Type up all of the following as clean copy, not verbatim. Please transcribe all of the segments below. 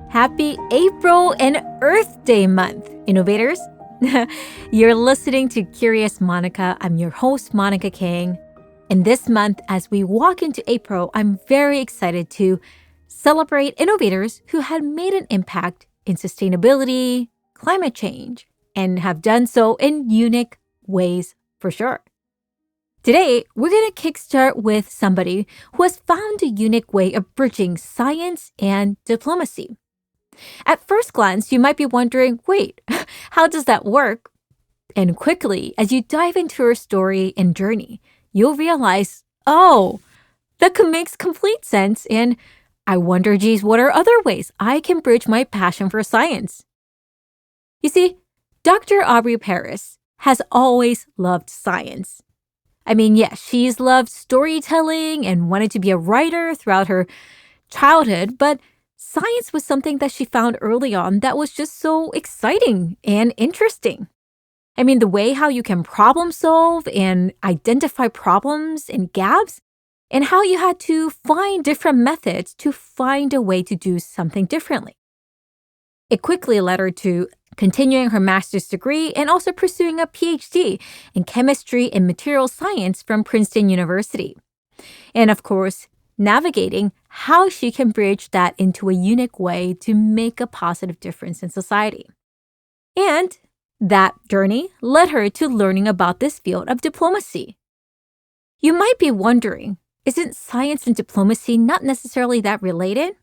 Happy April and Earth Day month, innovators. You're listening to Curious Monica. I'm your host, Monica King. And this month, as we walk into April, I'm very excited to celebrate innovators who had made an impact in sustainability, climate change, and have done so in unique ways for sure. Today, we're going to kickstart with somebody who has found a unique way of bridging science and diplomacy. At first glance, you might be wondering, wait, how does that work? And quickly, as you dive into her story and journey, you'll realize, oh, that makes complete sense. And I wonder, geez, what are other ways I can bridge my passion for science? You see, Dr. Aubrey Paris has always loved science. I mean, yes, she's loved storytelling and wanted to be a writer throughout her childhood, but science was something that she found early on that was just so exciting and interesting. I mean, the way how you can problem solve and identify problems and gaps, and how you had to find different methods to find a way to do something differently. It quickly led her to continuing her master's degree and also pursuing a PhD in chemistry and material science from Princeton University. And of course, navigating how she can bridge that into a unique way to make a positive difference in society. And that journey led her to learning about this field of diplomacy. You might be wondering, isn't science and diplomacy not necessarily that related?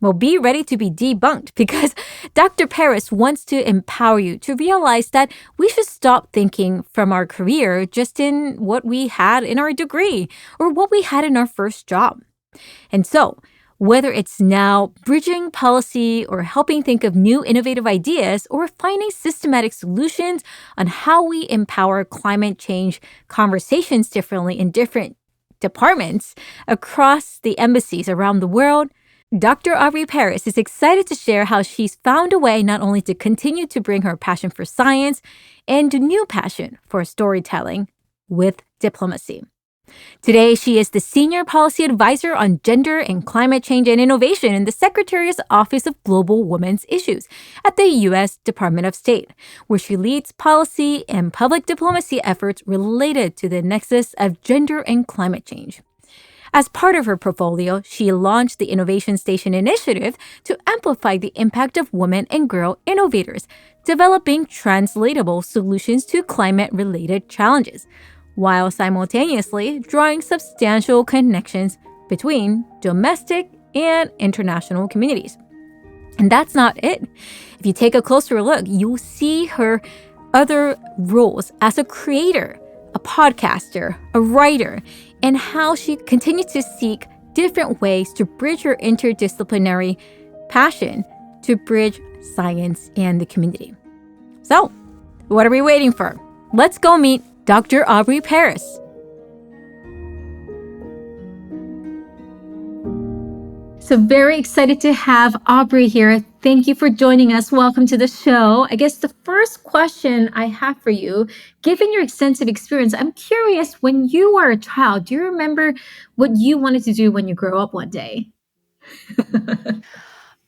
Well, be ready to be debunked because Dr. Paris wants to empower you to realize that we should stop thinking from our career just in what we had in our degree or what we had in our first job. And so, whether it's now bridging policy or helping think of new innovative ideas or finding systematic solutions on how we empower climate change conversations differently in different departments across the embassies around the world, Dr. Aubrey Paris is excited to share how she's found a way not only to continue to bring her passion for science and a new passion for storytelling with diplomacy. Today, she is the Senior Policy Advisor on Gender and Climate Change and Innovation in the Secretary's Office of Global Women's Issues at the U.S. Department of State, where she leads policy and public diplomacy efforts related to the nexus of gender and climate change. As part of her portfolio, she launched the Innovation Station Initiative to amplify the impact of women and girl innovators, developing translatable solutions to climate-related challenges, while simultaneously drawing substantial connections between domestic and international communities. And that's not it. If you take a closer look, you'll see her other roles as a creator, a podcaster, a writer, and how she continues to seek different ways to bridge her interdisciplinary passion to bridge science and the community. So, what are we waiting for? Let's go meet Dr. Aubrey Paris. So very excited to have Aubrey here. Thank you for joining us. Welcome to the show. I guess the first question I have for you, given your extensive experience, I'm curious, when you were a child, do you remember what you wanted to do when you grow up one day?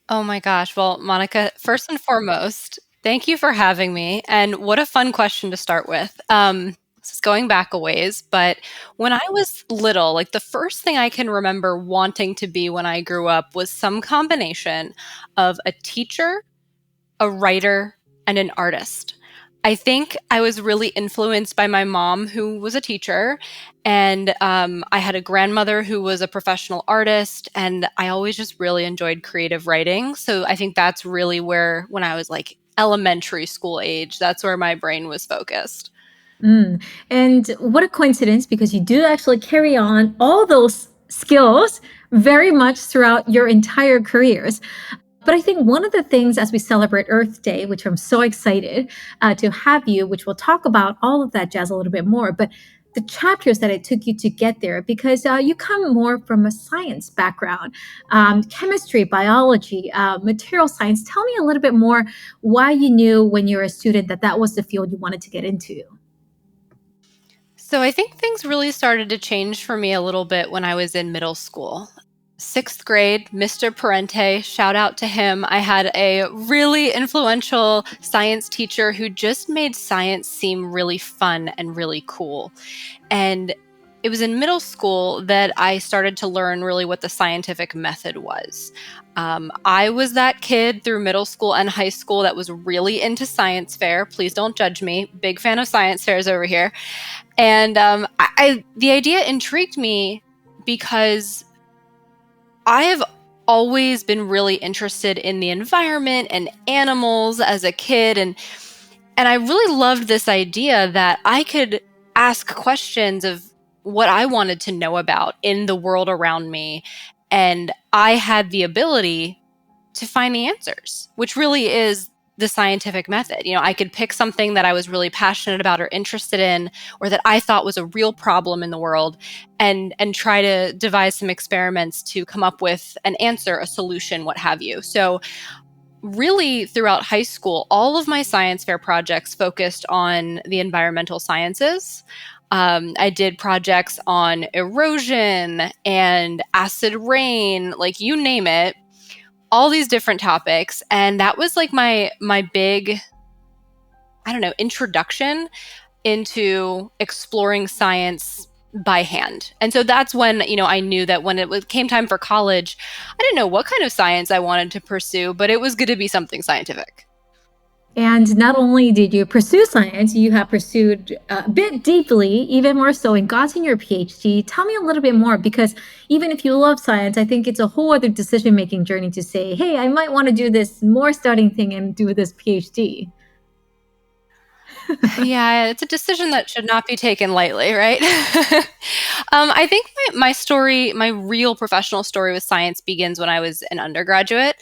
Oh my gosh. Well, Monica, first and foremost, thank you for having me. And what a fun question to start with. This is going back a ways, but when I was little, like the first thing I can remember wanting to be when I grew up was some combination of a teacher, a writer, and an artist. I think I was really influenced by my mom, who was a teacher, and I had a grandmother who was a professional artist, and I always just really enjoyed creative writing. So I think that's really where, when I was like elementary school age, that's where my brain was focused. And what a coincidence, because you do actually carry on all those skills very much throughout your entire careers. But I think one of the things as we celebrate Earth Day, which I'm so excited to have you, which we'll talk about all of that jazz a little bit more, but the chapters that it took you to get there, because you come more from a science background, chemistry, biology, material science. Tell me a little bit more why you knew when you were a student that that was the field you wanted to get into. So I think things really started to change for me a little bit when I was in middle school. sixth grade, Mr. Parente, shout out to him. I had a really influential science teacher who just made science seem really fun and really cool. And it was in middle school that I started to learn really what the scientific method was. I was that kid through middle school and high school that was really into science fair. Please don't judge me. Big fan of science fairs over here. And the idea intrigued me because I have always been really interested in the environment and animals as a kid, and I really loved this idea that I could ask questions of what I wanted to know about in the world around me, and I had the ability to find the answers, which really is the scientific method. I could pick something that I was really passionate about or interested in, or that I thought was a real problem in the world, and try to devise some experiments to come up with an answer, a solution, what have you. So really throughout high school, all of my science fair projects focused on the environmental sciences. I did projects on erosion and acid rain, like you name it, all these different topics. And that was like my big, I don't know, introduction into exploring science by hand. And so that's when, I knew that when came time for college, I didn't know what kind of science I wanted to pursue, but it was going to be something scientific. And not only did you pursue science, you have pursued a bit deeply, even more so, and gotten your PhD. Tell me a little bit more, because even if you love science, I think it's a whole other decision-making journey to say, hey, I might want to do this more studying thing and do this PhD. Yeah, it's a decision that should not be taken lightly, right? I think my story, my real professional story with science begins when I was an undergraduate.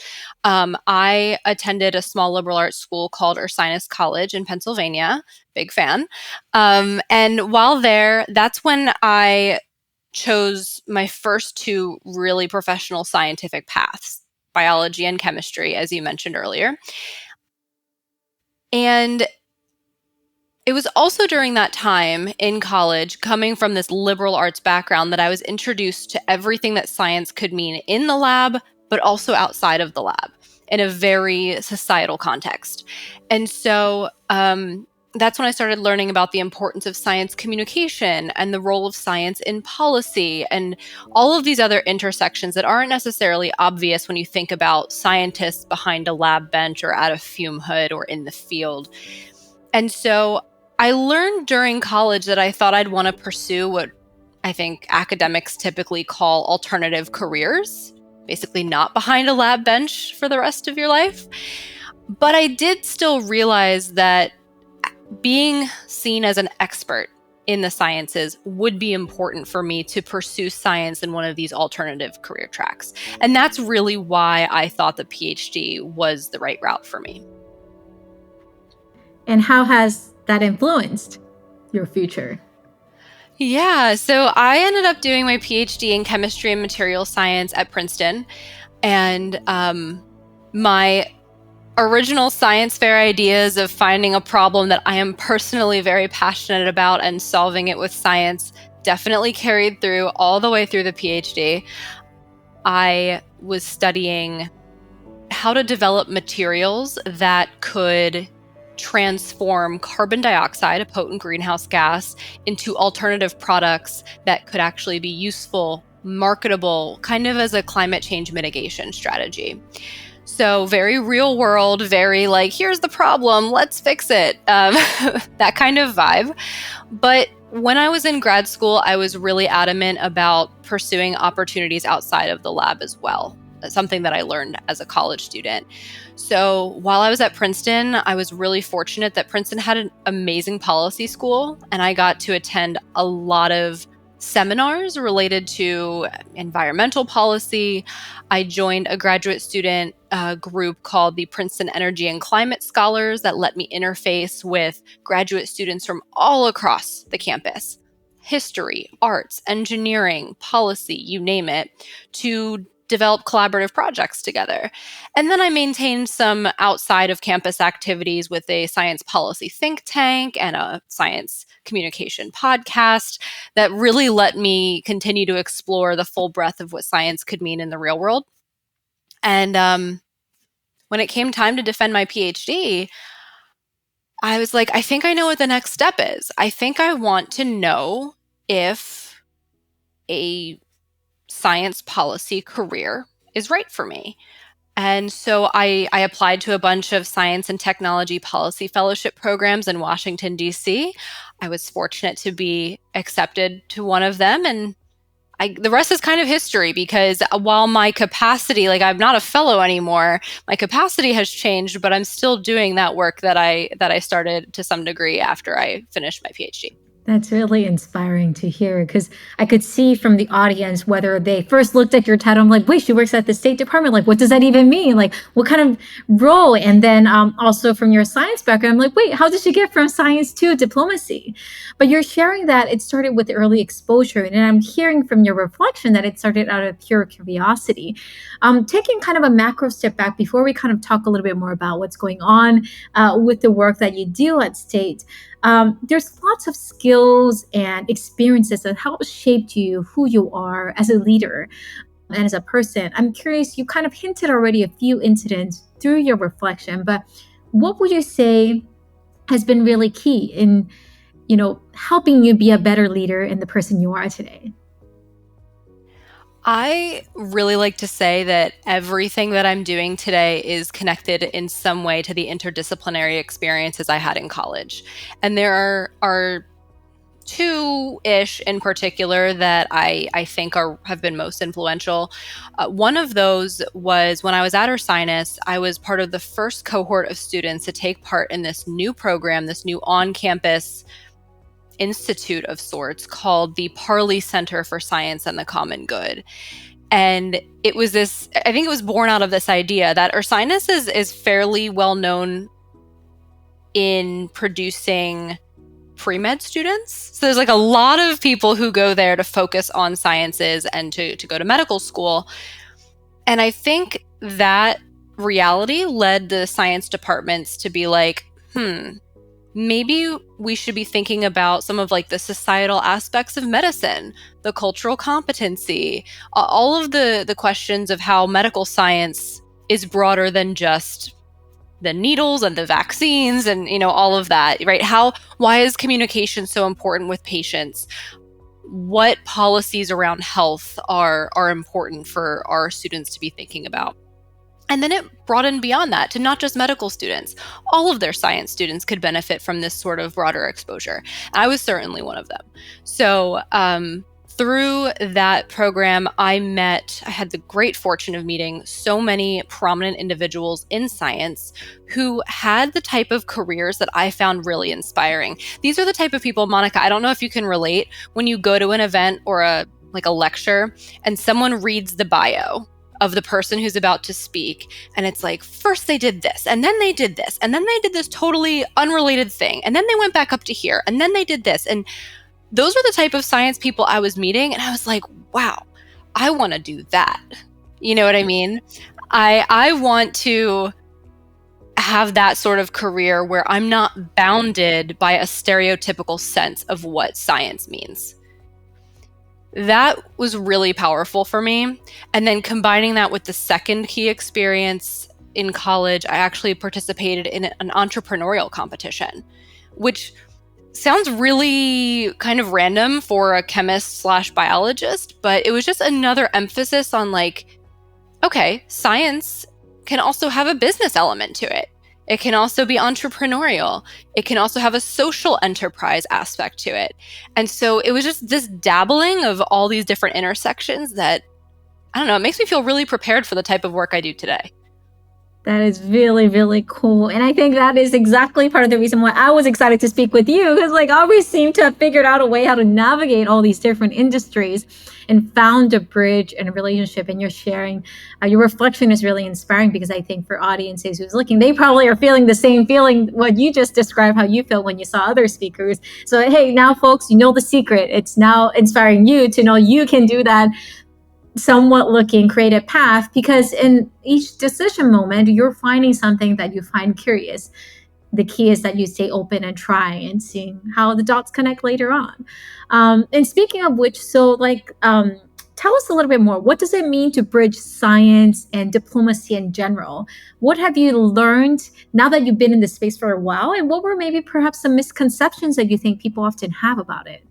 I attended a small liberal arts school called Ursinus College in Pennsylvania. Big fan. And while there, that's when I chose my first two really professional scientific paths, biology and chemistry, as you mentioned earlier. And it was also during that time in college, coming from this liberal arts background, that I was introduced to everything that science could mean in the lab, but also outside of the lab in a very societal context. And so that's when I started learning about the importance of science communication and the role of science in policy and all of these other intersections that aren't necessarily obvious when you think about scientists behind a lab bench or at a fume hood or in the field. And so I learned during college that I thought I'd want to pursue what I think academics typically call alternative careers, basically not behind a lab bench for the rest of your life. But I did still realize that being seen as an expert in the sciences would be important for me to pursue science in one of these alternative career tracks. And that's really why I thought the PhD was the right route for me. And how has that influenced your future? Yeah, so I ended up doing my PhD in chemistry and material science at Princeton. And my original science fair ideas of finding a problem that I am personally very passionate about and solving it with science definitely carried through all the way through the PhD. I was studying how to develop materials that could transform carbon dioxide, a potent greenhouse gas, into alternative products that could actually be useful, marketable, kind of as a climate change mitigation strategy. So very real world, very like, here's the problem, let's fix it, that kind of vibe. But when I was in grad school, I was really adamant about pursuing opportunities outside of the lab as well. That's something that I learned as a college student. So while I was at Princeton, I was really fortunate that Princeton had an amazing policy school, and I got to attend a lot of seminars related to environmental policy. I joined a graduate student group called the Princeton Energy and Climate Scholars that let me interface with graduate students from all across the campus. History, arts, engineering, policy, you name it, to develop collaborative projects together. And then I maintained some outside of campus activities with a science policy think tank and a science communication podcast that really let me continue to explore the full breadth of what science could mean in the real world. And when it came time to defend my PhD, I was like, I think I know what the next step is. I think I want to know if a science policy career is right for me. And so I applied to a bunch of science and technology policy fellowship programs in Washington, D.C. I was fortunate to be accepted to one of them. And the rest is kind of history, because while my capacity, like I'm not a fellow anymore, my capacity has changed, but I'm still doing that work that I started to some degree after I finished my PhD. That's really inspiring to hear, because I could see from the audience whether they first looked at your title, I'm like, wait, she works at the State Department. Like, what does that even mean? Like, what kind of role? And then also from your science background, I'm like, wait, how did she get from science to diplomacy? But you're sharing that it started with early exposure. And I'm hearing from your reflection that it started out of pure curiosity. Taking kind of a macro step back before we kind of talk a little bit more about what's going on with the work that you do at State. There's lots of skills and experiences that help shape you, who you are as a leader and as a person. I'm curious, you kind of hinted already a few incidents through your reflection, but what would you say has been really key in, helping you be a better leader and the person you are today? I really like to say that everything that I'm doing today is connected in some way to the interdisciplinary experiences I had in college. And there are two-ish in particular that I think have been most influential. One of those was when I was at Ursinus, I was part of the first cohort of students to take part in this new program, this new on-campus institute of sorts called the Parley Center for Science and the Common Good. And it was this, I think it was born out of this idea that Ursinus is fairly well known in producing pre-med students. So there's like a lot of people who go there to focus on sciences and to go to medical school. And I think that reality led the science departments to be like, maybe we should be thinking about some of like the societal aspects of medicine, the cultural competency, all of the questions of how medical science is broader than just the needles and the vaccines and, all of that, right? Why is communication so important with patients? What policies around health are important for our students to be thinking about? And then it broadened beyond that to not just medical students. All of their science students could benefit from this sort of broader exposure. I was certainly one of them. So through that program, I had the great fortune of meeting so many prominent individuals in science who had the type of careers that I found really inspiring. These are the type of people, Monica, I don't know if you can relate, when you go to an event or a lecture and someone reads the bio of the person who's about to speak. And it's like, first they did this, and then they did this, and then they did this totally unrelated thing. And then they went back up to here, and then they did this. And those were the type of science people I was meeting. And I was like, wow, I want to do that. You know what I mean? I want to have that sort of career where I'm not bounded by a stereotypical sense of what science means. That was really powerful for me. And then combining that with the second key experience in college, I actually participated in an entrepreneurial competition, which sounds really kind of random for a chemist/biologist, but it was just another emphasis on like, okay, science can also have a business element to it. It can also be entrepreneurial. It can also have a social enterprise aspect to it. And so it was just this dabbling of all these different intersections that, I don't know, it makes me feel really prepared for the type of work I do today. That is really, really cool. And I think that is exactly part of the reason why I was excited to speak with you, because like Aubrey seemed to have figured out a way how to navigate all these different industries and found a bridge and a relationship. And you're sharing, your reflection is really inspiring, because I think for audiences who's looking, they probably are feeling the same feeling, what you just described, how you felt when you saw other speakers. So, hey, now folks, you know the secret. It's now inspiring you to know you can do that somewhat looking creative path, because in each decision moment you're finding something that you find curious. The key is that you stay open and try and seeing how the dots connect later on. And speaking of which, tell us a little bit more. What does it mean to bridge science and diplomacy in general? What have you learned now that you've been in this space for a while? And what were maybe perhaps some misconceptions that you think people often have about it?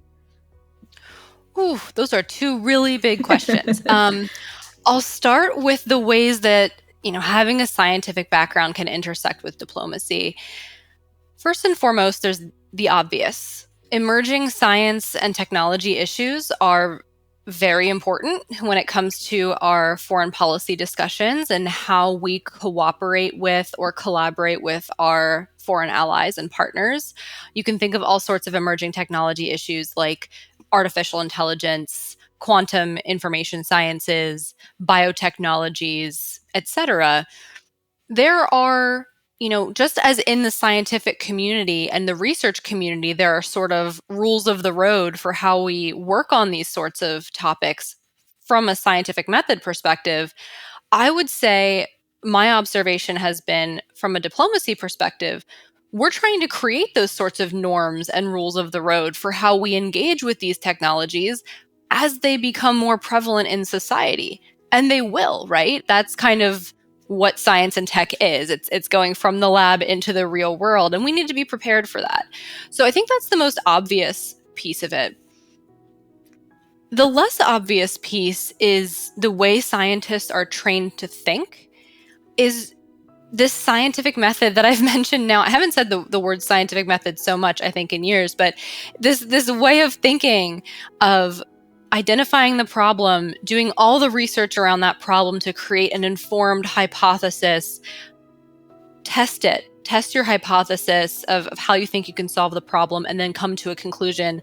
Ooh, those are two really big questions. I'll start with the ways that, having a scientific background can intersect with diplomacy. First and foremost, there's the obvious. Emerging science and technology issues are very important when it comes to our foreign policy discussions and how we cooperate with or collaborate with our foreign allies and partners. You can think of all sorts of emerging technology issues like artificial intelligence, quantum information sciences, biotechnologies, etc. There are, just as in the scientific community and the research community, there are sort of rules of the road for how we work on these sorts of topics from a scientific method perspective. I would say my observation has been from a diplomacy perspective, we're trying to create those sorts of norms and rules of the road for how we engage with these technologies as they become more prevalent in society. And they will, right? That's kind of what science and tech is. It's going from the lab into the real world, and we need to be prepared for that. So I think that's the most obvious piece of it. The less obvious piece is the way scientists are trained to think is this scientific method that I've mentioned now. I haven't said the word scientific method so much, I think, in years, but this way of thinking of identifying the problem, doing all the research around that problem to create an informed hypothesis, test it, test your hypothesis of how you think you can solve the problem, and then come to a conclusion.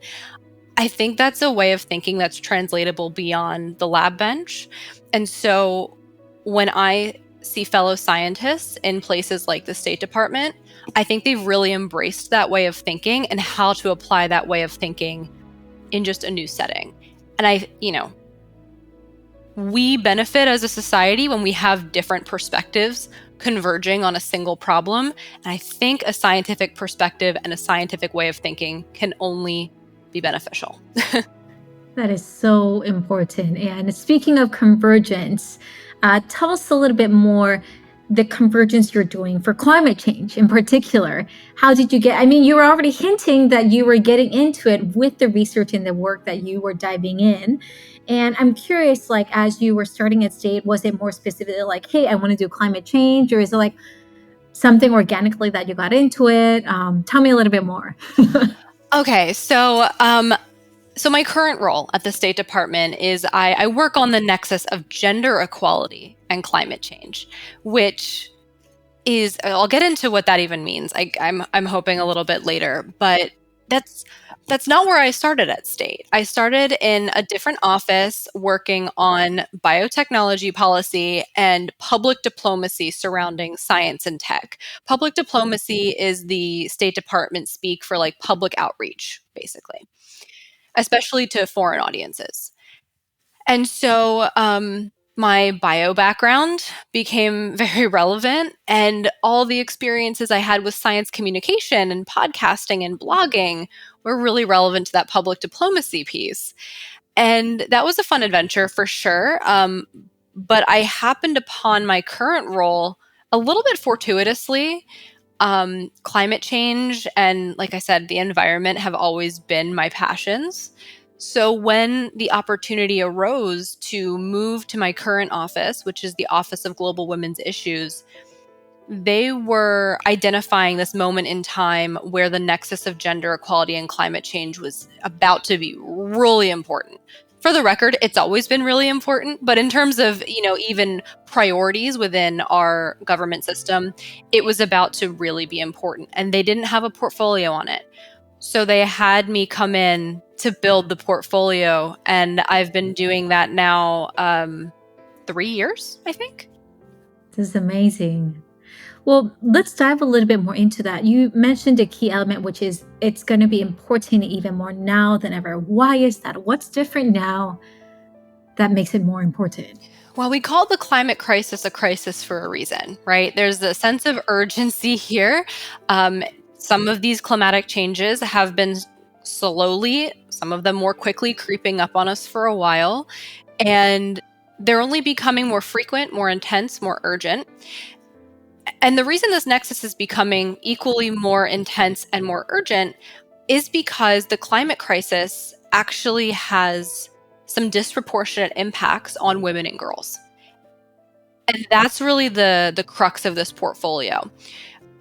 I think that's a way of thinking that's translatable beyond the lab bench. And so when I see fellow scientists in places like the State Department, I think they've really embraced that way of thinking and how to apply that way of thinking in just a new setting. And we benefit as a society when we have different perspectives converging on a single problem. And I think a scientific perspective and a scientific way of thinking can only be beneficial. That is so important. And speaking of convergence, tell us a little bit more the convergence you're doing for climate change in particular. How did you get? I mean, you were already hinting that you were getting into it with the research and the work that you were diving in. And I'm curious, like, as you were starting at State, was it more specifically like, hey, I want to do climate change? Or is it like something organically that you got into it? Tell me a little bit more. Okay, so my current role at the State Department is I work on the nexus of gender equality and climate change, which is, I'll get into what that even means. I'm hoping a little bit later, but that's not where I started at State. I started in a different office working on biotechnology policy and public diplomacy surrounding science and tech. Public diplomacy is the State Department speak for like public outreach, basically, especially to foreign audiences. And so my bio background became very relevant, and all the experiences I had with science communication and podcasting and blogging were really relevant to that public diplomacy piece. And that was a fun adventure for sure. But I happened upon my current role a little bit fortuitously. Climate change and, like I said, the environment have always been my passions. So when the opportunity arose to move to my current office, which is the Office of Global Women's Issues, they were identifying this moment in time where the nexus of gender equality and climate change was about to be really important. For the record, it's always been really important, but in terms of, even priorities within our government system, it was about to really be important, and they didn't have a portfolio on it. So they had me come in to build the portfolio, and I've been doing that now 3 years, I think. This is amazing. Well, let's dive a little bit more into that. You mentioned a key element, which is it's going to be important even more now than ever. Why is that? What's different now that makes it more important? Well, we call the climate crisis a crisis for a reason, right? There's a sense of urgency here. Um, some of these climatic changes have been slowly, some of them more quickly, creeping up on us for a while. And they're only becoming more frequent, more intense, more urgent. And the reason this nexus is becoming equally more intense and more urgent is because the climate crisis actually has some disproportionate impacts on women and girls. And that's really the crux of this portfolio.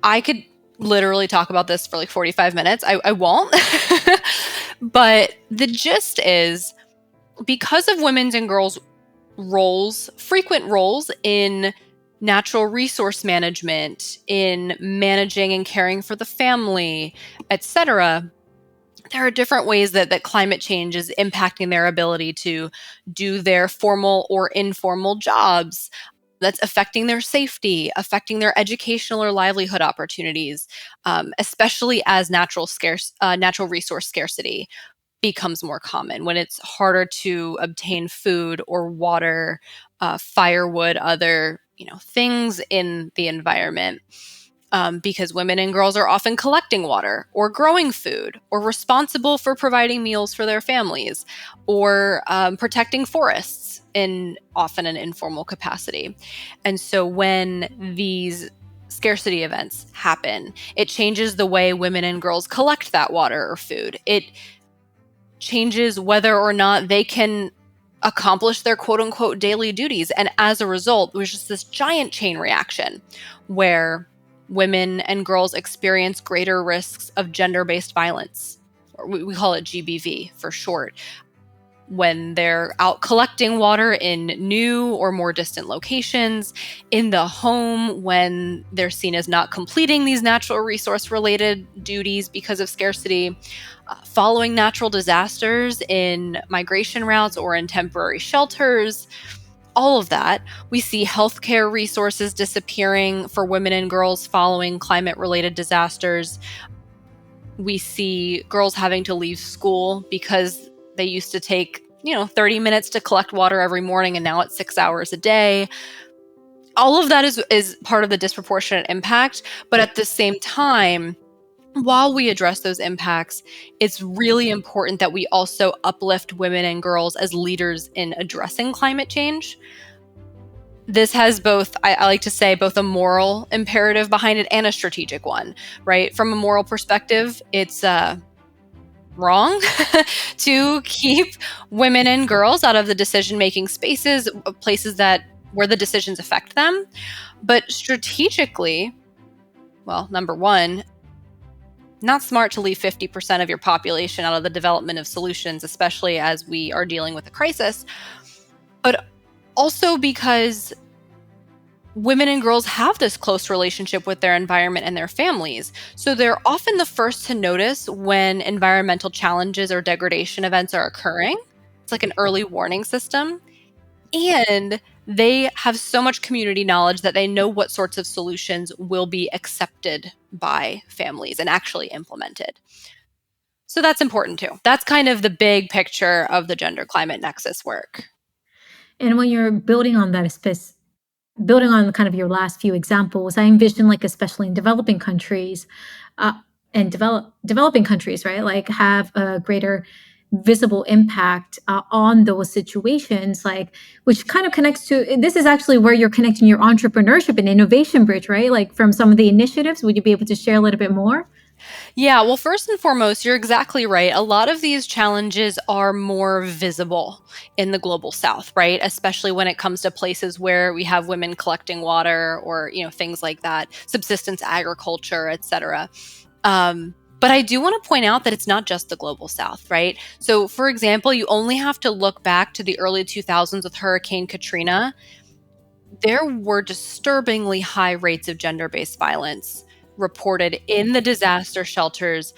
I could literally talk about this for like 45 minutes. I won't. But the gist is, because of women's and girls' roles, frequent roles in natural resource management, in managing and caring for the family, etc., there are different ways that climate change is impacting their ability to do their formal or informal jobs. That's affecting their safety, affecting their educational or livelihood opportunities, especially as natural resource scarcity becomes more common, when it's harder to obtain food or water, firewood, other things in the environment. Because women and girls are often collecting water or growing food or responsible for providing meals for their families or protecting forests in often an informal capacity. And so when these scarcity events happen, it changes the way women and girls collect that water or food. It changes whether or not they can accomplish their quote unquote daily duties. And as a result, there's just this giant chain reaction where women and girls experience greater risks of gender-based violence. Or we call it GBV for short. When they're out collecting water in new or more distant locations, in the home, when they're seen as not completing these natural resource related duties because of scarcity, following natural disasters in migration routes or in temporary shelters, all of that. We see healthcare resources disappearing for women and girls following climate-related disasters. We see girls having to leave school because they used to take, 30 minutes to collect water every morning, and now it's 6 hours a day. All of that is part of the disproportionate impact, but at the same time, while we address those impacts, it's really important that we also uplift women and girls as leaders in addressing climate change. This has both, I like to say, both a moral imperative behind it and a strategic one, right? From a moral perspective, it's wrong to keep women and girls out of the decision-making spaces, places where the decisions affect them. But strategically, well, number one, not smart to leave 50% of your population out of the development of solutions, especially as we are dealing with a crisis. But also because women and girls have this close relationship with their environment and their families. So they're often the first to notice when environmental challenges or degradation events are occurring. It's like an early warning system. And they have so much community knowledge that they know what sorts of solutions will be accepted by families and actually implemented. So that's important too. That's kind of the big picture of the gender climate nexus work. And when you're building on kind of your last few examples, I envision, like, especially in developing countries, uh, and developing countries, right, like, have a greater visible impact on those situations, like, which kind of connects to, this is actually where you're connecting your entrepreneurship and innovation bridge, right? Like, from some of the initiatives, would you be able to share a little bit more? Yeah, well, first and foremost, you're exactly right. A lot of these challenges are more visible in the global south, right? Especially when it comes to places where we have women collecting water or, things like that, subsistence agriculture, et cetera. But I do want to point out that it's not just the global south, right? So, for example, you only have to look back to the early 2000s with Hurricane Katrina. There were disturbingly high rates of gender-based violence reported in the disaster shelters,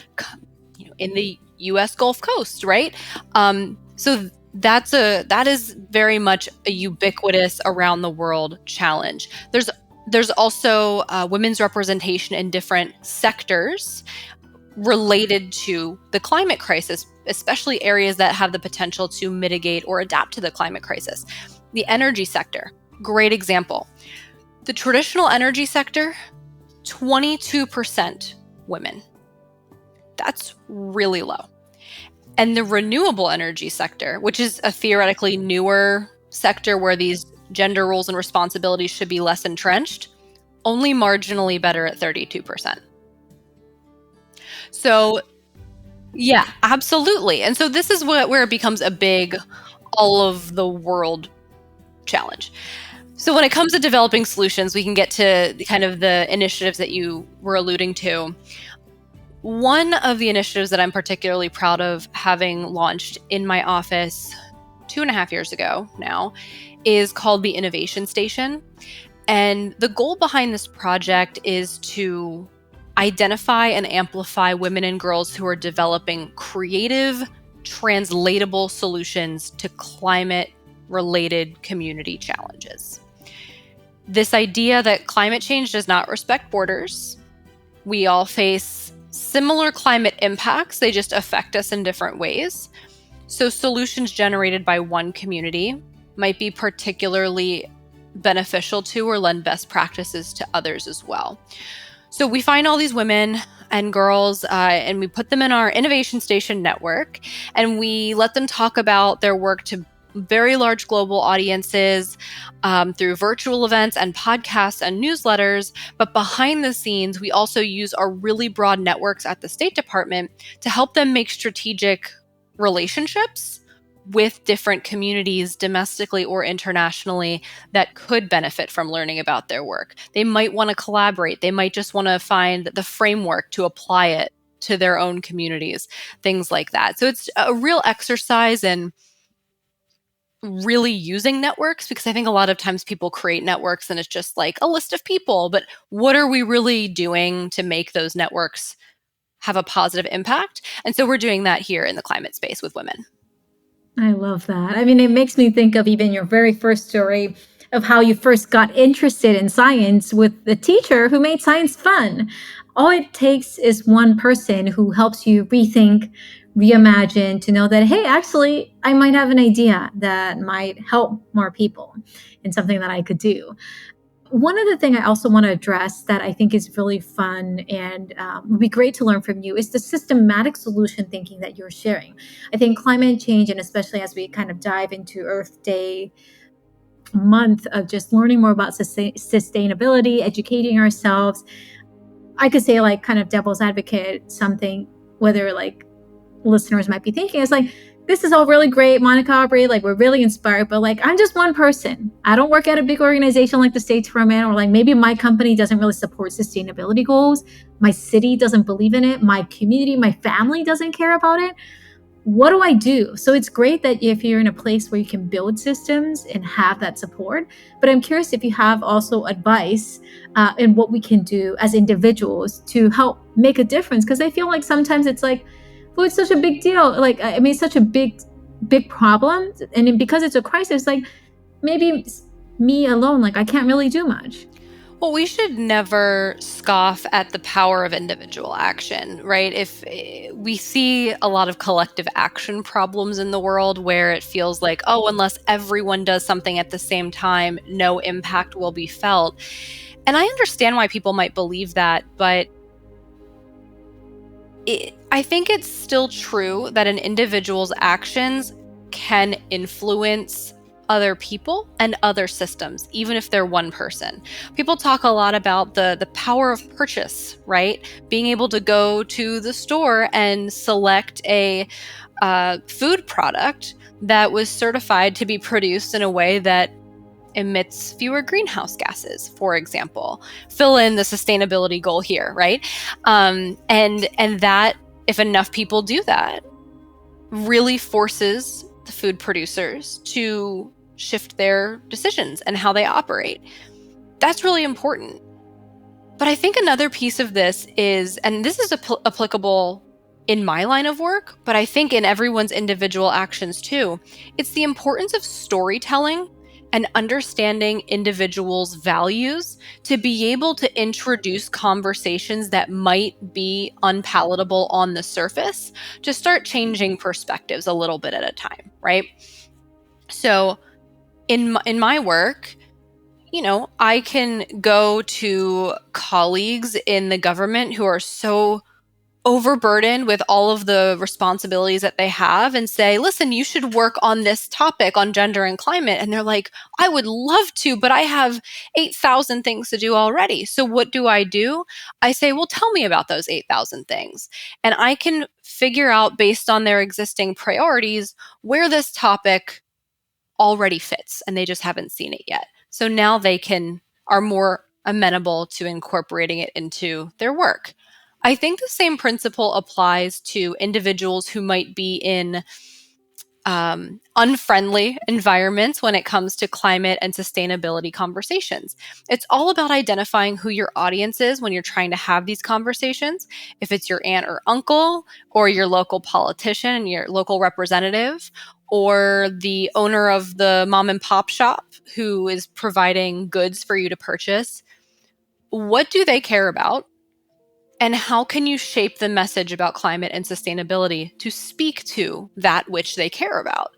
in the U.S. Gulf Coast, right? So that is very much a ubiquitous around the world challenge. There's also women's representation in different sectors related to the climate crisis, especially areas that have the potential to mitigate or adapt to the climate crisis. The energy sector, great example. The traditional energy sector, 22% women. That's really low. And the renewable energy sector, which is a theoretically newer sector where these gender roles and responsibilities should be less entrenched, only marginally better at 32%. So, yeah, absolutely. And so this is where it becomes a big, all of the world challenge. So when it comes to developing solutions, we can get to kind of the initiatives that you were alluding to. One of the initiatives that I'm particularly proud of having launched in my office 2.5 years ago now is called the Innovation Station. And the goal behind this project is to identify and amplify women and girls who are developing creative, translatable solutions to climate-related community challenges. This idea that climate change does not respect borders. We all face similar climate impacts, they just affect us in different ways. So solutions generated by one community might be particularly beneficial to or lend best practices to others as well. So we find all these women and girls and we put them in our Innovation Station network, and we let them talk about their work to very large global audiences through virtual events and podcasts and newsletters. But behind the scenes, we also use our really broad networks at the State Department to help them make strategic relationships with different communities domestically or internationally that could benefit from learning about their work. They might want to collaborate. They might just want to find the framework to apply it to their own communities, things like that. So it's a real exercise in really using networks, because I think a lot of times people create networks and it's just like a list of people, but what are we really doing to make those networks have a positive impact? And so we're doing that here in the climate space with women. I love that. I mean, it makes me think of even your very first story of how you first got interested in science with the teacher who made science fun. All it takes is one person who helps you rethink, reimagine, to know that, hey, actually, I might have an idea that might help more people and something that I could do. One other thing I also want to address that I think is really fun and would be great to learn from you is the systematic solution thinking that you're sharing. I think climate change, and especially as we kind of dive into Earth Day month of just learning more about sustainability, educating ourselves, I could say, like, kind of devil's advocate, something, whether like listeners might be thinking, is like, this is all really great, Monica, Aubrey, like, we're really inspired, but like, I'm just one person. I don't work at a big organization like the State Department, or like maybe my company doesn't really support sustainability goals. My city doesn't believe in it. My community, my family doesn't care about it. What do I do? So it's great that if you're in a place where you can build systems and have that support, but I'm curious if you have also advice in what we can do as individuals to help make a difference. Because I feel like sometimes it's like, well, it's such a big deal. Like, I mean, it's such a big problem. And because it's a crisis, like maybe me alone, like I can't really do much. Well, we should never scoff at the power of individual action, right? If we see a lot of collective action problems in the world where it feels like, oh, unless everyone does something at the same time, no impact will be felt. And I understand why people might believe that, but I think it's still true that an individual's actions can influence other people and other systems, even if they're one person. People talk a lot about the power of purchase, right? Being able to go to the store and select a food product that was certified to be produced in a way that emits fewer greenhouse gases, for example. Fill in the sustainability goal here, right? And that, if enough people do that, really forces the food producers to shift their decisions and how they operate. That's really important. But I think another piece of this is, and this is applicable in my line of work, but I think in everyone's individual actions too, it's the importance of storytelling and understanding individuals' values to be able to introduce conversations that might be unpalatable on the surface to start changing perspectives a little bit at a time, right? So in my work, I can go to colleagues in the government who are so overburdened with all of the responsibilities that they have and say, listen, you should work on this topic on gender and climate. And they're like, I would love to, but I have 8,000 things to do already. So what do? I say, well, tell me about those 8,000 things. And I can figure out based on their existing priorities where this topic already fits and they just haven't seen it yet. So now are more amenable to incorporating it into their work. I think the same principle applies to individuals who might be in unfriendly environments when it comes to climate and sustainability conversations. It's all about identifying who your audience is when you're trying to have these conversations. If it's your aunt or uncle, or your local politician, your local representative, or the owner of the mom and pop shop who is providing goods for you to purchase, what do they care about? And how can you shape the message about climate and sustainability to speak to that which they care about?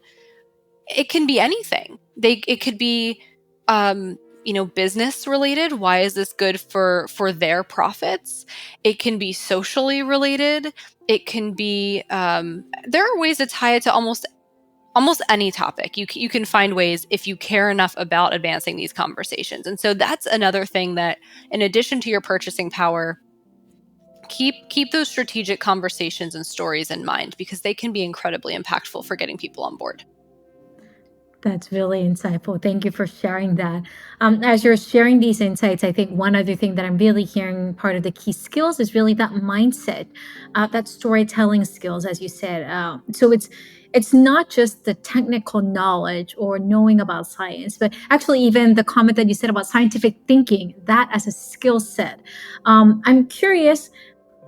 It can be anything. It could be, business related. Why is this good for their profits? It can be socially related. It can be. There are ways to tie it to almost any topic. You can find ways if you care enough about advancing these conversations. And so that's another thing that, in addition to your purchasing power, keep those strategic conversations and stories in mind because they can be incredibly impactful for getting people on board. That's really insightful. Thank you for sharing that. As you're sharing these insights, I think one other thing that I'm really hearing part of the key skills is really that mindset, that storytelling skills, as you said. So it's not just the technical knowledge or knowing about science, but actually even the comment that you said about scientific thinking, that as a skill set. I'm curious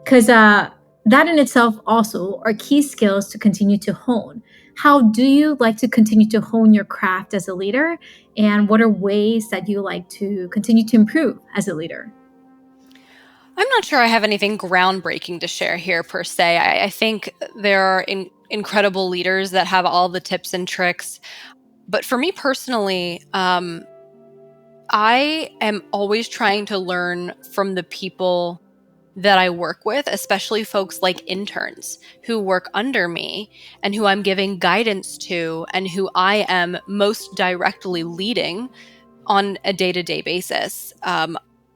because that in itself also are key skills to continue to hone. How do you like to continue to hone your craft as a leader? And what are ways that you like to continue to improve as a leader? I'm not sure I have anything groundbreaking to share here per se. I think there are incredible leaders that have all the tips and tricks. But for me personally, I am always trying to learn from the people that I work with, especially folks like interns who work under me and who I'm giving guidance to and who I am most directly leading on a day to day basis,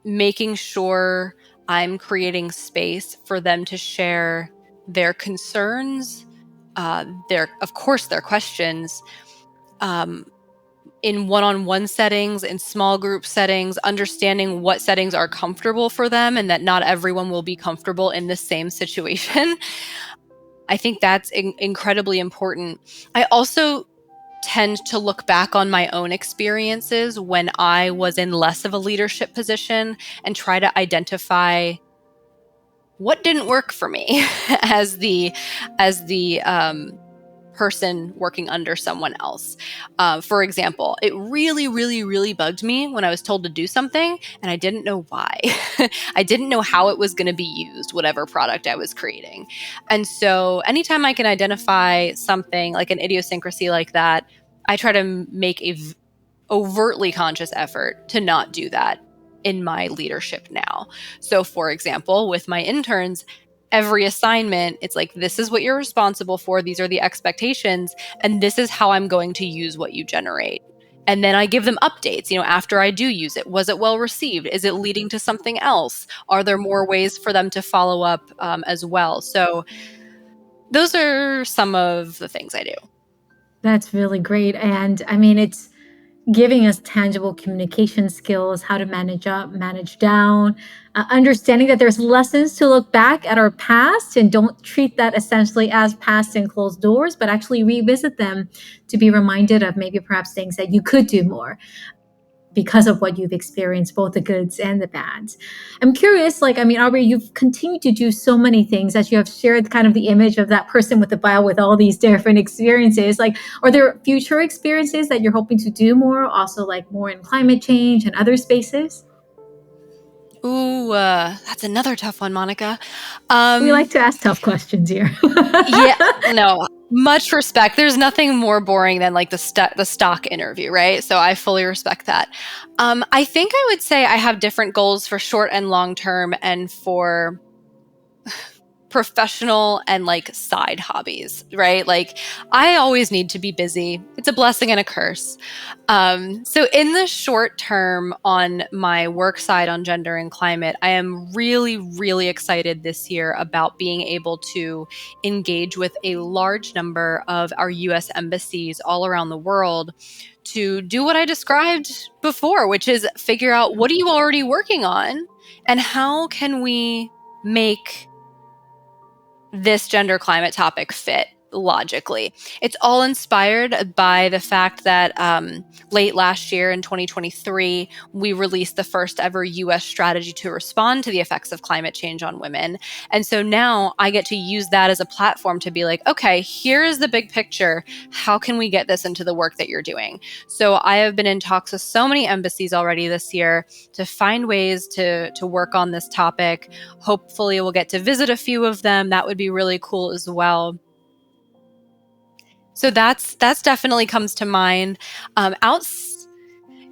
making sure I'm creating space for them to share their concerns, of course, their questions. Um, in one-on-one settings, in small group settings, understanding what settings are comfortable for them and that not everyone will be comfortable in the same situation. I think that's incredibly important. I also tend to look back on my own experiences when I was in less of a leadership position and try to identify what didn't work for me as the person working under someone else. For example, it really, really, really bugged me when I was told to do something and I didn't know why. I didn't know how it was going to be used, whatever product I was creating. And so anytime I can identify something like an idiosyncrasy like that, I try to make a overtly conscious effort to not do that in my leadership now. So, for example, with my interns, every assignment, it's like, this is what you're responsible for, these are the expectations, and this is how I'm going to use what you generate. And then I give them updates, after I do use it. Was it well received? Is it leading to something else? Are there more ways for them to follow up as well? So, those are some of the things I do. That's really great. And I mean, it's giving us tangible communication skills, how to manage up, manage down, understanding that there's lessons to look back at our past and don't treat that essentially as past and closed doors, but actually revisit them to be reminded of maybe perhaps things that you could do more. because of what you've experienced, both the goods and the bads. I'm curious, Aubrey, you've continued to do so many things as you have shared kind of the image of that person with the bio with all these different experiences. Like, are there future experiences that you're hoping to do more, also like more in climate change and other spaces? Ooh, that's another tough one, Monica. We like Um, to ask tough questions here. yeah, no, much respect. There's nothing more boring than like the stock interview, right? So I fully respect that. I think I would say I have different goals for short and long term, and for professional and like side hobbies, right? Like I always need to be busy. It's a blessing and a curse. So in the short term on my work side on gender and climate, I am really, really excited this year about being able to engage with a large number of our US embassies all around the world to do what I described before, which is figure out what are you already working on and how can we make this gender climate topic fit logically. It's all inspired by the fact that late last year in 2023, we released the first ever US strategy to respond to the effects of climate change on women. And so now I get to use that as a platform to be like, okay, here is the big picture. How can we get this into the work that you're doing? So I have been in talks with so many embassies already this year to find ways to work on this topic. Hopefully we'll get to visit a few of them. That would be really cool as well. So that's definitely comes to mind. Outs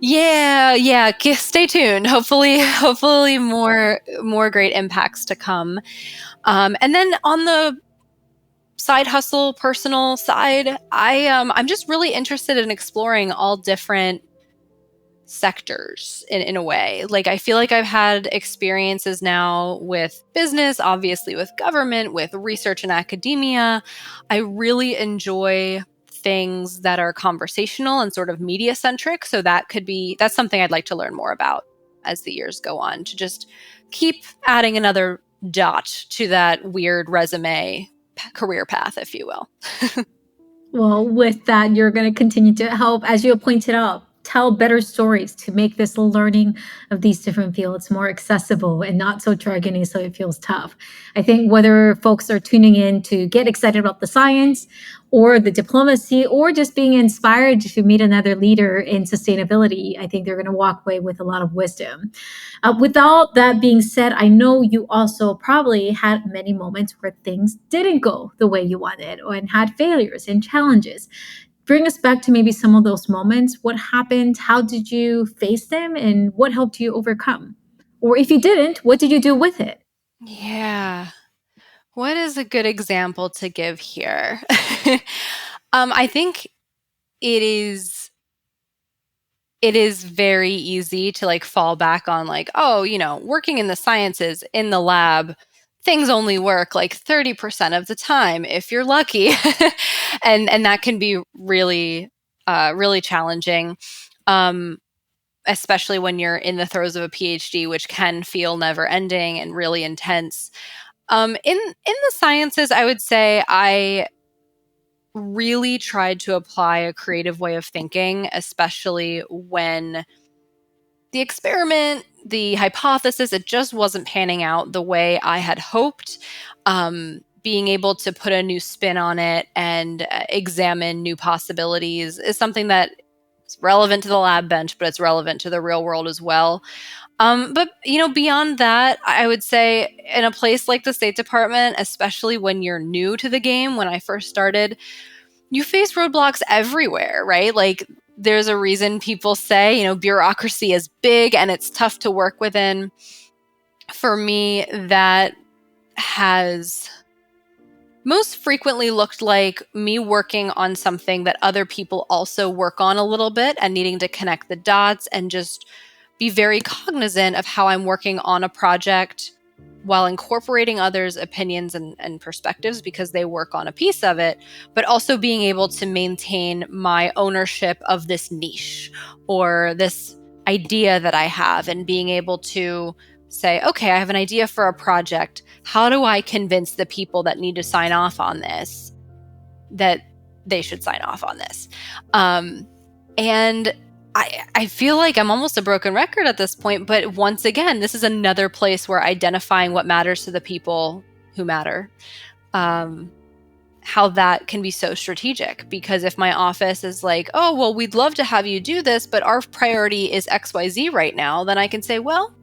yeah, stay tuned. Hopefully more great impacts to come. And then on the side hustle personal side, I'm just really interested in exploring all different sectors in a way. Like I feel like I've had experiences now with business, obviously with government, with research and academia. I really enjoy things that are conversational and sort of media centric. So that's something I'd like to learn more about as the years go on, to just keep adding another dot to that weird resume career path, if you will. Well, with that, you're going to continue to help, as you pointed out, tell better stories to make this learning of these different fields more accessible and not so jargony so it feels tough. I think whether folks are tuning in to get excited about the science or the diplomacy or just being inspired to meet another leader in sustainability, I think they're going to walk away with a lot of wisdom. With all that being said, I know you also probably had many moments where things didn't go the way you wanted and had failures and challenges. Bring us back to maybe some of those moments. What happened? How did you face them? And what helped you overcome? Or if you didn't, what did you do with it? Yeah. What is a good example to give here? I think it is it is very easy to like fall back on like, oh, working in the sciences in the lab, things only work like 30% of the time if you're lucky. And that can be really really challenging. Um, Especially when you're in the throes of a PhD, which can feel never ending and really intense. In the sciences, I would say I really tried to apply a creative way of thinking, especially when the experiment, the hypothesis, it just wasn't panning out the way I had hoped. Being able to put a new spin on it and examine new possibilities is something that is relevant to the lab bench, but it's relevant to the real world as well. But beyond that, I would say in a place like the State Department, especially when you're new to the game, when I first started, you face roadblocks everywhere, right? Like there's a reason people say, bureaucracy is big and it's tough to work within. For me, that has most frequently looked like me working on something that other people also work on a little bit and needing to connect the dots and just be very cognizant of how I'm working on a project while incorporating others' opinions and perspectives because they work on a piece of it, but also being able to maintain my ownership of this niche or this idea that I have and being able to say, okay, I have an idea for a project. How do I convince the people that need to sign off on this that they should sign off on this? And I feel like I'm almost a broken record at this point, but once again, this is another place where identifying what matters to the people who matter, um, how that can be so strategic. Because if my office is like, oh, well, we'd love to have you do this, but our priority is XYZ right now, then I can say, well,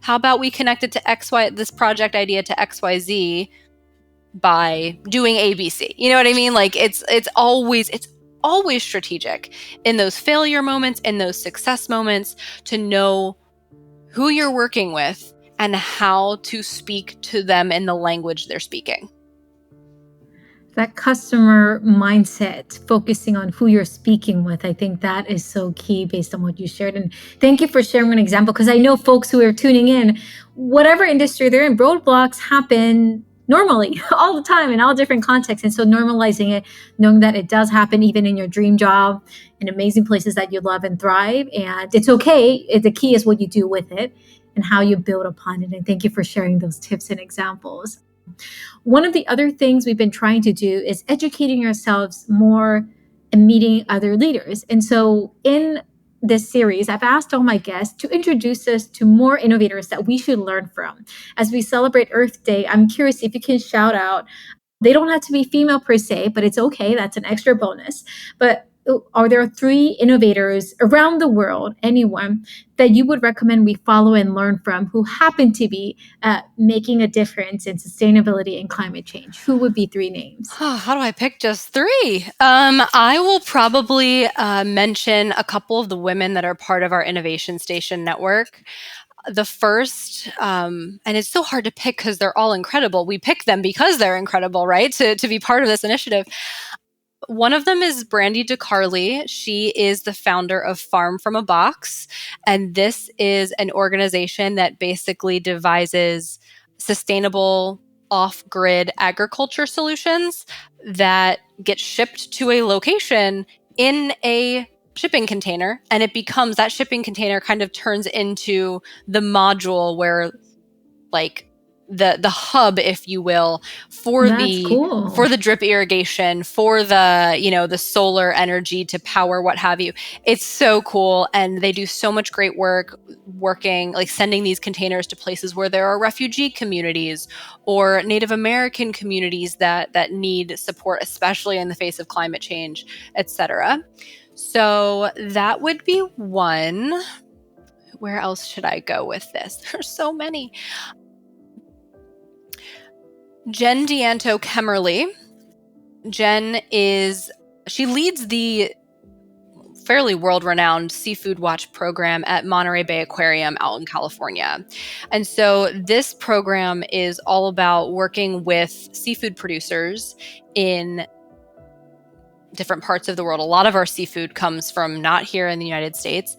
how about we connect it to this project idea to XYZ by doing ABC. You know what I mean? Like it's always strategic in those failure moments, in those success moments, to know who you're working with and how to speak to them in the language they're speaking. That customer mindset, focusing on who you're speaking with, I think that is so key based on what you shared. And thank you for sharing an example, because I know folks who are tuning in, whatever industry they're in, roadblocks happen normally all the time in all different contexts. And so normalizing it, knowing that it does happen even in your dream job, in amazing places that you love and thrive. And it's okay. The key is what you do with it and how you build upon it. And thank you for sharing those tips and examples. One of the other things we've been trying to do is educating ourselves more and meeting other leaders. And so in this series, I've asked all my guests to introduce us to more innovators that we should learn from. As we celebrate Earth Day, I'm curious if you can shout out. They don't have to be female per se, but it's okay. That's an extra bonus. But are there 3 innovators around the world, anyone, that you would recommend we follow and learn from, who happen to be making a difference in sustainability and climate change? Who would be 3 names? How do I pick just 3? I will probably mention a couple of the women that are part of our Innovation Station network. The first, and it's so hard to pick because they're all incredible. We pick them because they're incredible, right? To be part of this initiative. One of them is Brandy DeCarly. She is the founder of Farm from a Box. And this is an organization that basically devises sustainable off-grid agriculture solutions that get shipped to a location in a shipping container. And that shipping container kind of turns into the module where, like, the hub, if you will, for That's cool. for the drip irrigation, for the solar energy to power what have you. It's so cool, and they do so much great work working, like sending these containers to places where there are refugee communities or Native American communities that need support, especially in the face of climate change, etc. So that would be one. Where else should I go with this? There's so many. Jen D'Anto Kemmerly. Jen she leads the fairly world-renowned Seafood Watch program at Monterey Bay Aquarium out in California. And so this program is all about working with seafood producers in different parts of the world. A lot of our seafood comes from not here in the United States.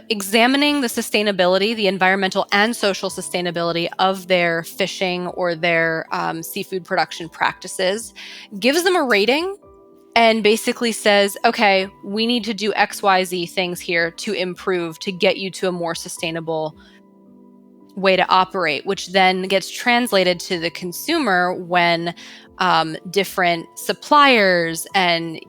Examining the sustainability, the environmental and social sustainability of their fishing or their seafood production practices, gives them a rating and basically says, okay, we need to do XYZ things here to improve, to get you to a more sustainable way to operate, which then gets translated to the consumer when different suppliers and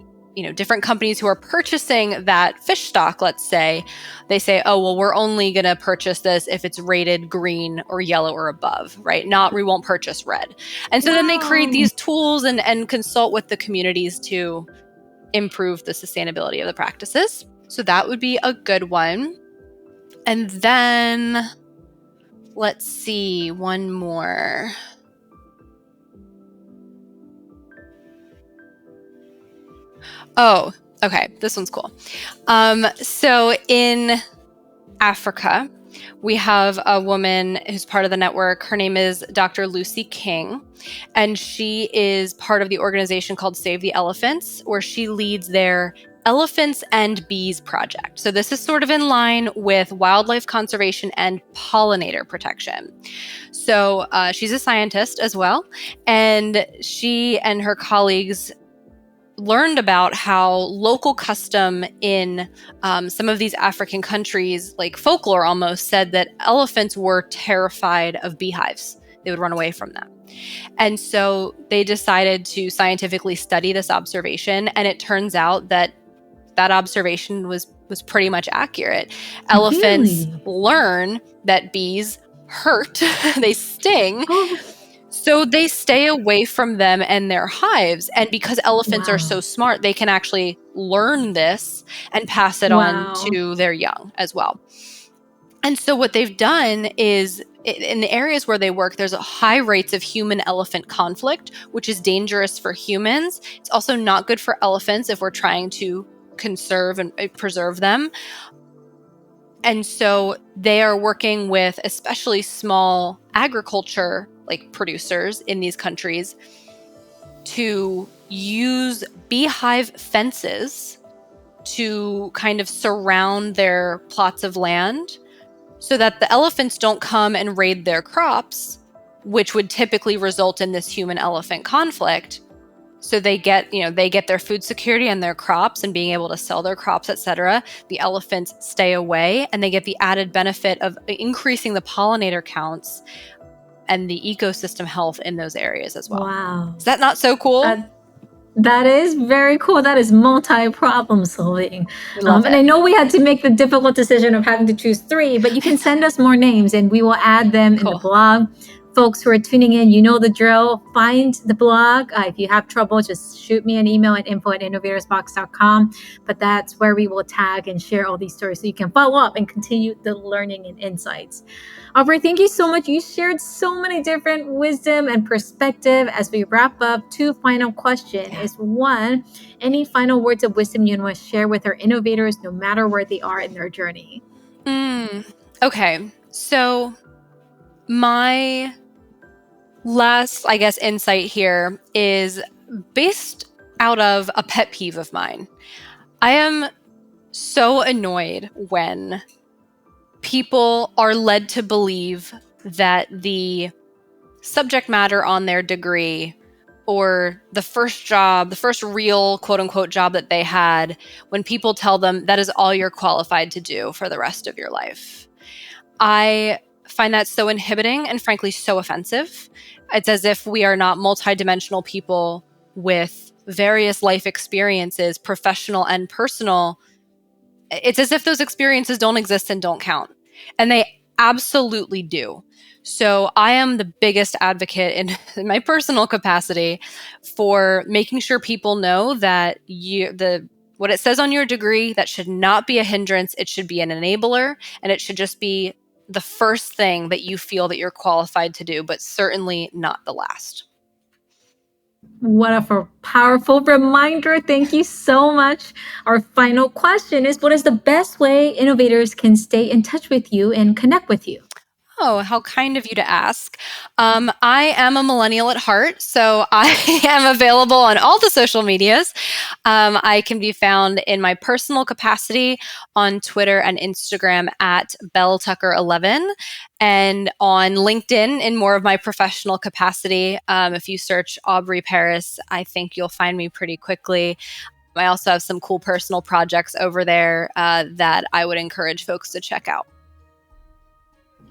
different companies who are purchasing that fish stock, let's say, they say, oh, well, we're only going to purchase this if it's rated green or yellow or above, right? We won't purchase red. And so then they create these tools and consult with the communities to improve the sustainability of the practices. So that would be a good one. And then let's see, one more. Oh, okay. This one's cool. So in Africa, we have a woman who's part of the network. Her name is Dr. Lucy King, and she is part of the organization called Save the Elephants, where she leads their Elephants and Bees project. So this is sort of in line with wildlife conservation and pollinator protection. So she's a scientist as well, and she and her colleagues learned about how local custom in some of these African countries, like folklore almost, said that elephants were terrified of beehives. They would run away from them. And so they decided to scientifically study this observation. And it turns out that that observation was pretty much accurate. Elephants Really? learn that bees hurt, they sting, Oh, so they stay away from them and their hives. And because elephants are so wow. smart, they can actually learn this and pass it on Wow. to their young as well. And so what they've done is in the areas where they work, there's a high rates of human-elephant conflict, which is dangerous for humans. It's also not good for elephants if we're trying to conserve and preserve them. And so they are working with especially small agriculture like producers in these countries to use beehive fences to kind of surround their plots of land so that the elephants don't come and raid their crops, which would typically result in this human-elephant conflict. So they get their food security and their crops and being able to sell their crops, etc. The elephants stay away, and they get the added benefit of increasing the pollinator counts and the ecosystem health in those areas as well. Wow. Is that not so cool? That is very cool. That is multi-problem solving. I love And it. I know we had to make the difficult decision of having to choose 3, but you can send us more names and we will add them in the Cool. blog. Folks who are tuning in, you know the drill. Find the blog. If you have trouble, just shoot me an email at info@innovatorsbox.com. But that's where we will tag and share all these stories so you can follow up and continue the learning and insights. Aubrey, thank you so much. You shared so many different wisdom and perspective. As we wrap up, 2 final questions is 1, any final words of wisdom you want to share with our innovators, no matter where they are in their journey? Okay. So my last, I guess, insight here is based out of a pet peeve of mine. I am so annoyed when people are led to believe that the subject matter on their degree or the first real quote unquote job that they had, when people tell them that is all you're qualified to do for the rest of your life. I find that so inhibiting and frankly so offensive. It's as if we are not multidimensional people with various life experiences, professional and personal. It's as if those experiences don't exist and don't count. And they absolutely do. So I am the biggest advocate in my personal capacity for making sure people know that what it says on your degree, that should not be a hindrance. It should be an enabler, and it should just be the first thing that you feel that you're qualified to do, but certainly not the last. What a powerful reminder. Thank you so much. Our final question is, what is the best way innovators can stay in touch with you and connect with you? Oh, how kind of you to ask. I am a millennial at heart, so I am available on all the social medias. I can be found in my personal capacity on Twitter and Instagram at BellTucker11, and on LinkedIn in more of my professional capacity. If you search Aubrey Paris, I think you'll find me pretty quickly. I also have some cool personal projects over there that I would encourage folks to check out.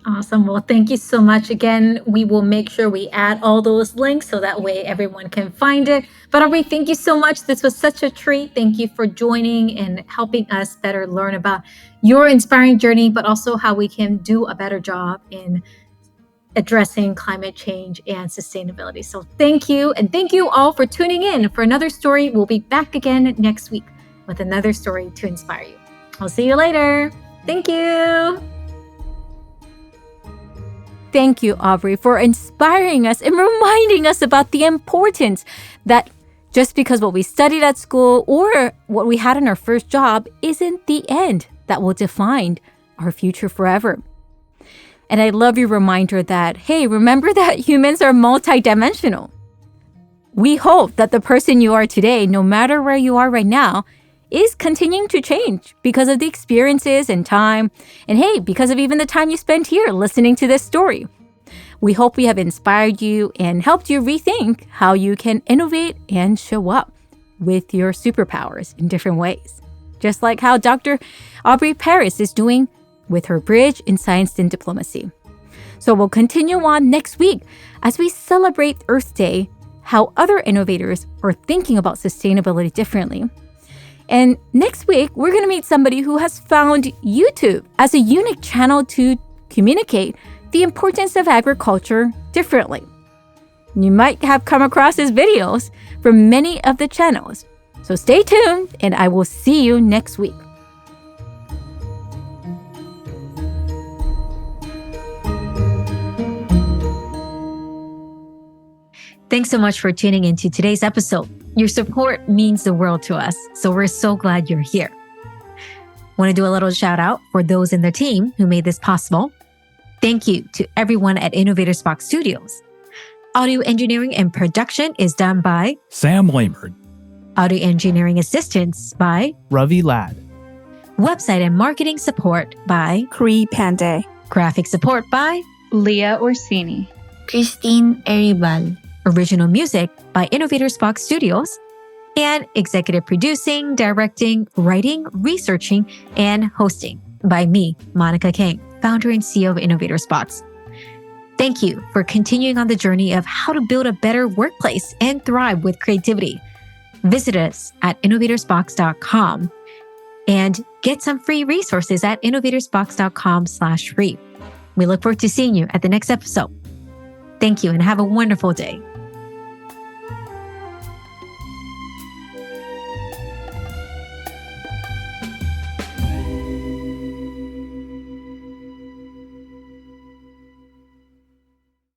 Awesome. Well, thank you so much. Again, we will make sure we add all those links so that way everyone can find it. But Aubrey, thank you so much. This was such a treat. Thank you for joining and helping us better learn about your inspiring journey, but also how we can do a better job in addressing climate change and sustainability. So thank you. And thank you all for tuning in for another story. We'll be back again next week with another story to inspire you. I'll see you later. Thank you. Thank you, Aubrey, for inspiring us and reminding us about the importance that just because what we studied at school or what we had in our first job isn't the end that will define our future forever. And I love your reminder that, hey, remember that humans are multidimensional. We hope that the person you are today, no matter where you are right now, is continuing to change because of the experiences and time, and hey, because of even the time you spent here listening to this story. We hope we have inspired you and helped you rethink how you can innovate and show up with your superpowers in different ways, just like how Dr. Aubrey Paris is doing with her bridge in science and diplomacy. So we'll continue on next week as we celebrate Earth Day, how other innovators are thinking about sustainability differently. And next week, we're going to meet somebody who has found YouTube as a unique channel to communicate the importance of agriculture differently. You might have come across his videos from many of the channels. So stay tuned, and I will see you next week. Thanks so much for tuning into today's episode. Your support means the world to us, so we're so glad you're here. Want to do a little shout out for those in the team who made this possible. Thank you to everyone at Innovators Box Studios. Audio engineering and production is done by Sam Lamert. Audio engineering assistance by Ravi Ladd. Website and marketing support by Kree Pandey. Graphic support by Leah Orsini. Christine Eribal. Original music by Innovators Box Studios. And executive producing, directing, writing, researching, and hosting by me, Monica King, founder and CEO of Innovators Box. Thank you for continuing on the journey of how to build a better workplace and thrive with creativity. Visit us at innovatorsbox.com and get some free resources at innovatorsbox.com/free. We look forward to seeing you at the next episode. Thank you and have a wonderful day.